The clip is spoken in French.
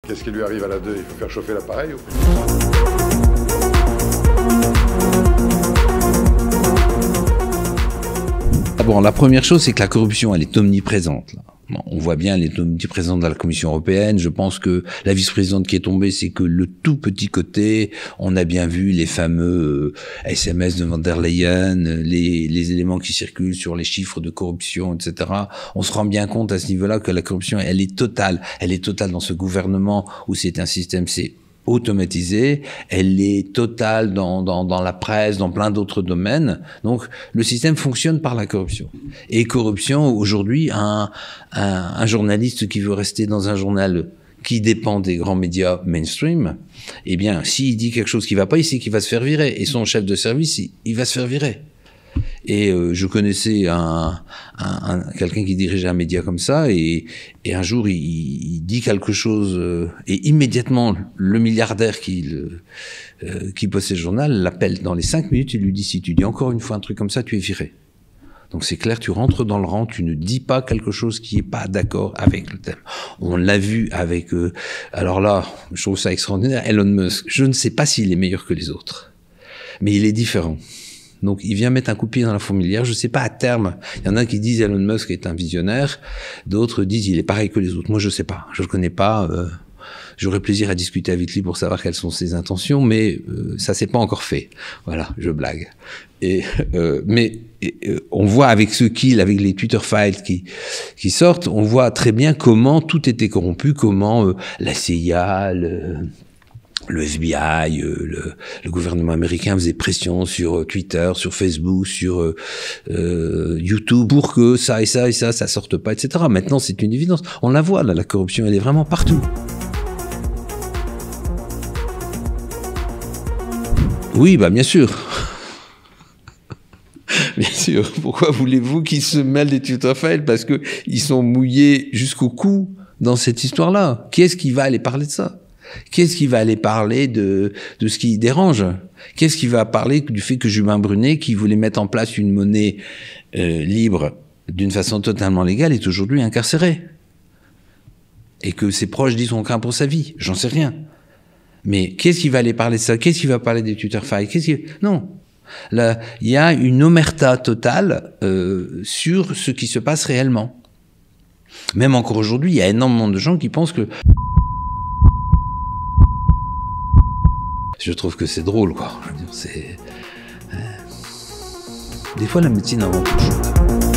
Qu'est-ce qui lui arrive à la 2? Il faut faire chauffer l'appareil ou... Bon, la première chose, c'est que la corruption, elle est omniprésente, là. Bon, on voit bien, elle est omniprésente dans la Commission européenne. Je pense que la vice-présidente qui est tombée, c'est que le tout petit côté, on a bien vu les fameux SMS de Van der Leyen, les éléments qui circulent sur les chiffres de corruption, etc. On se rend bien compte à ce niveau-là que la corruption, elle est totale. Elle est totale dans ce gouvernement où c'est un système, c'est automatisée, elle est totale dans la presse, dans plein d'autres domaines. Donc, le système fonctionne par la corruption. Et corruption, aujourd'hui, un journaliste qui veut rester dans un journal qui dépend des grands médias mainstream, eh bien, s'il dit quelque chose qui va pas, il sait qu'il va se faire virer. Et son chef de service, il va se faire virer. Et je connaissais quelqu'un qui dirigeait un média comme ça, et un jour il dit quelque chose, et immédiatement le milliardaire qui possède le journal l'appelle dans les 5 minutes, il lui dit: si tu dis encore une fois un truc comme ça, tu es viré. Donc c'est clair, tu rentres dans le rang, tu ne dis pas quelque chose qui est pas d'accord avec le thème. On l'a vu avec, alors là, je trouve ça extraordinaire, Elon Musk. Je ne sais pas s'il est meilleur que les autres, mais il est différent. Donc, il vient mettre un coup de pied dans la fourmilière. Je sais pas, à terme, il y en a qui disent Elon Musk est un visionnaire. D'autres disent il est pareil que les autres. Moi, je sais pas. Je le connais pas. J'aurais plaisir à discuter avec lui pour savoir quelles sont ses intentions, mais ça s'est pas encore fait. Voilà, je blague. Mais on voit avec avec les Twitter files qui sortent, on voit très bien comment tout était corrompu, comment la CIA, le FBI, le gouvernement américain faisait pression sur Twitter, sur Facebook, sur YouTube pour que ça et ça et ça sorte pas, etc. Maintenant, c'est une évidence. On la voit, là, la corruption, elle est vraiment partout. Oui, bah bien sûr. Bien sûr. Pourquoi voulez-vous qu'ils se mêlent des Twitter files? Parce que ils sont mouillés jusqu'au cou dans cette histoire-là. Qui est-ce qui va aller parler de ça? Qu'est-ce qui va aller parler de ce qui dérange? Qu'est-ce qui va parler du fait que Jubin Brunet, qui voulait mettre en place une monnaie libre d'une façon totalement légale, est aujourd'hui incarcéré? Et que ses proches disent qu'on craint pour sa vie? J'en sais rien. Mais qu'est-ce qui va aller parler de ça? Qu'est-ce qui va parler des Twitter files? Non. Là, il y a une omerta totale sur ce qui se passe réellement. Même encore aujourd'hui, il y a énormément de gens qui pensent que... Je trouve que c'est drôle, quoi. Je veux dire, des fois, la médecine invente autre chose.